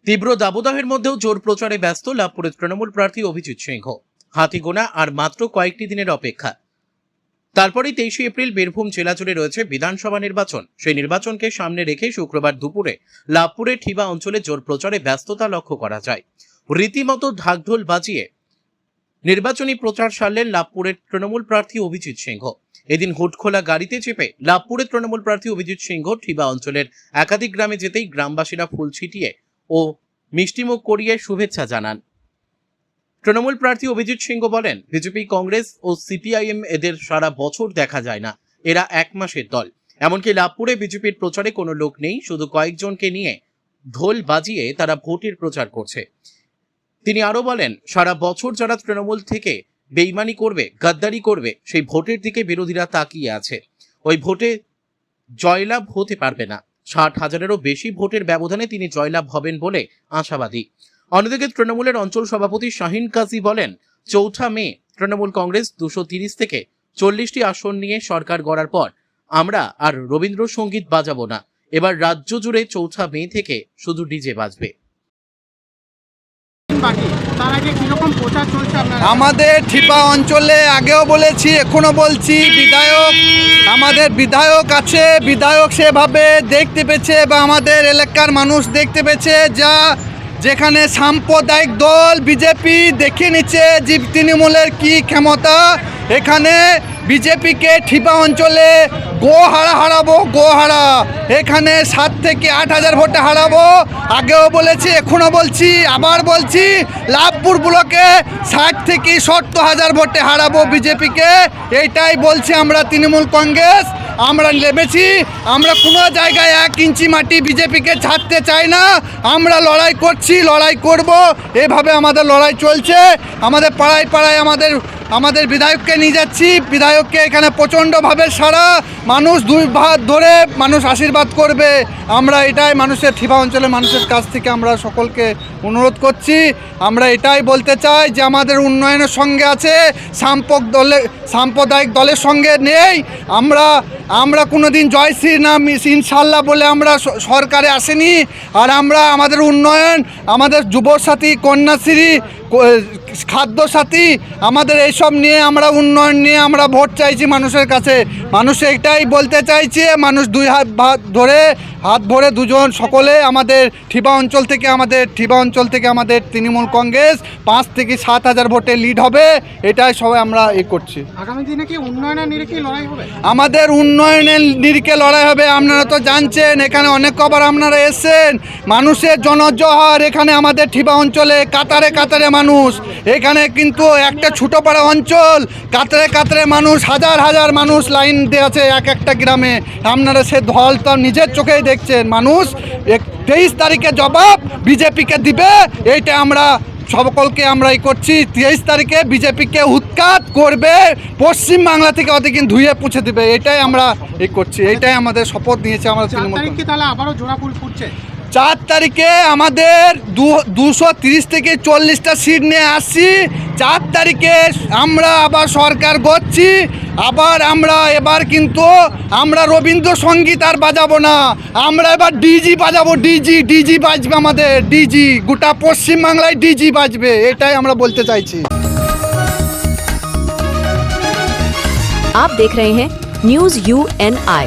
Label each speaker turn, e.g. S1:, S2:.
S1: তীব্র দাবদাহের মধ্যেও জোর প্রচারে ব্যস্ত লাভপুরের তৃণমূল প্রার্থী অভিজিৎ সিংহ। হাতিগোনা আর মাত্র কয়েকটি দিনের অপেক্ষা। তারপরেই 23 এপ্রিল বীরভূম জেলা জুড়ে রয়েছে বিধানসভা নির্বাচন। সেই নির্বাচনকে সামনে রেখে শুক্রবার দুপুরে লাভপুরের ঠিবা অঞ্চলে জোর প্রচারে ব্যস্ততা লক্ষ্য করা যায়। রীতিমতো ঢাকঢোল বাজিয়ে নির্বাচনী প্রচার সারলেন লাভপুরের তৃণমূল প্রার্থী অভিজিৎ সিংহ। এদিন হুটখোলা গাড়িতে চেপে লাভপুরের তৃণমূল প্রার্থী অভিজিৎ সিংহ ঠিবা অঞ্চলের একাধিক গ্রামে যেতেই গ্রামবাসীরা ফুল ছিটিয়ে ও মিষ্টিমুখ করিয়ে শুভেচ্ছা জানান। তৃণমূল প্রার্থী অভিজিৎ সিংহ বলেন, বিজেপি, কংগ্রেস ও সিপিআইএম এদের সারা বছর দেখা যায় না, এরা এক মাসের দল। এমনকি লাভপুরে বিজেপির প্রচারে কোনো লোক নেই, শুধু কয়েকজনকে নিয়ে ঢোল বাজিয়ে তারা ভোটের প্রচার করছে। তিনি আরো বলেন, সারা বছর যারা তৃণমূল থেকে বেইমানি করবে, গাদ্দারি করবে, সেই ভোটের দিকে বিরোধীরা তাকিয়ে আছে। ওই ভোটে জয়লাভ হতে পারবে না। 60,000-এরও বেশি ভোটের ব্যবধানে তিনি জয়লাভ হবেন বলে আশাবাদী। অন্যদিকে তৃণমূলের অঞ্চল সভাপতি শাহিন কাজী বলেন, 4 মে তৃণমূল কংগ্রেস 230 থেকে 40টি আসন নিয়ে সরকার গড়ার পর আমরা আর রবীন্দ্রসঙ্গীত বাজাবো না। এবার রাজ্য জুড়ে 4 মে থেকে শুধু ডিজে বাজবে।
S2: আমাদের ঠিবা অঞ্চলে আগেও বলেছি, এখনো বলছি, আমাদের বিধায়ক আছে, বিধায়ক সেভাবে দেখতে পেয়েছে বা আমাদের এলাকার মানুষ দেখতে পেয়েছে, যেখানে সাম্প্রদায়িক দল বিজেপি দেখে নিচ্ছে যে তৃণমূলের কি ক্ষমতা। এখানে বিজেপিকে ঠিবা অঞ্চলে হারাবো। এখানে 7 থেকে 8,000 ভোটে হারাবো। আগেও বলেছি, এখনো বলছি, আবার বলছি, লাভপুর ব্লকে 60 থেকে 70,000 ভোটে হারাবো বিজেপিকে। এইটাই বলছি আমরা তৃণমূল কংগ্রেস। আমরা নেমেছি, আমরা কোনো জায়গায় 1 ইঞ্চি মাটি বিজেপিকে ছাড়তে চাই না। আমরা লড়াই করছি, লড়াই করব, এভাবে আমাদের লড়াই চলছে। আমাদের পাড়ায় আমাদের বিধায়ককে নিয়ে যাচ্ছি। বিধায়ককে এখানে প্রচণ্ডভাবে সারা মানুষ 2 হাত ধরে মানুষ আশীর্বাদ করবে। আমরা এটাই মানুষের ঠিবা অঞ্চলের মানুষের কাছ থেকে আমরা সকলকে অনুরোধ করছি। আমরা এটাই বলতে চাই যে আমাদের উন্নয়নের সঙ্গে আছে, সাম্প্রদায়িক দলের সঙ্গে নেই। আমরা কোনো দিন জয় শ্রী নাম ইনশাল্লাহ বলে আমরা সরকারে আসেনি। আর আমরা আমাদের উন্নয়ন, আমাদের যুবসাথী, কন্যাশ্রী, খাদ্যসাথী, আমাদের এইসব নিয়ে আমরা উন্নয়ন নিয়ে আমরা ভোট চাইছি মানুষের কাছে। মানুষ এটাই বলতে চাইছে, মানুষ 2 হাত ভরে দুজন সকলে আমাদের ঠিবা অঞ্চল থেকে আমাদের তৃণমূল কংগ্রেস 5 থেকে 7,000 ভোটে লিড হবে। এটাই সবাই আমরা করছি।
S3: আগামী দিনে কি উন্নয়নের নিরিখে লড়াই হবে?
S2: আমাদের উন্নয়নের নিরিখে লড়াই হবে। আপনারা তো জানছেন, এখানে অনেক কবার আপনারা এসেছেন, মানুষের জনজোয়ার এখানে আমাদের ঠিবা অঞ্চলে কাতারে মানুষ। এখানে কিন্তু একটা ছোটোপাড়া অঞ্চল, কাতারে মানুষ, হাজার মানুষ লাইন দিয়ে আছে একটা গ্রামে। আপনারা সে ঢল তো নিজের চোখেই দেখছেন। মানুষ 23 তারিখে জবাব বিজেপিকে দিবে। এইটা আমরা সকলকে আমরা করছি। 23 তারিখে বিজেপিকে উৎখাত করবে, পশ্চিমবাংলা থেকে ওদের কিন্তু ধুয়ে পুছে দেবে। এটাই আমরা করছি, এইটাই আমাদের শপথ নিয়েছে আমরা তৃণমূল।
S3: তাহলে আবারও জোড়া ফুল ফুটছে।
S2: 4 তারিখে আমাদের 230 থেকে 40টা সিট নিয়ে আসছি। 4 তারিখে আমরা আবার সরকার গড়ছি। এবার কিন্তু আমরা রবীন্দ্রসঙ্গীত আর বাজাবো না, আমরা এবার ডিজি বাজাবো। ডিজি বাজবে, আমাদের ডিজি গোটা পশ্চিমবাংলায় ডিজি বাজবে। এটাই আমরা বলতে চাইছি।
S4: आप देख रहे हैं न्यूज़ UNI।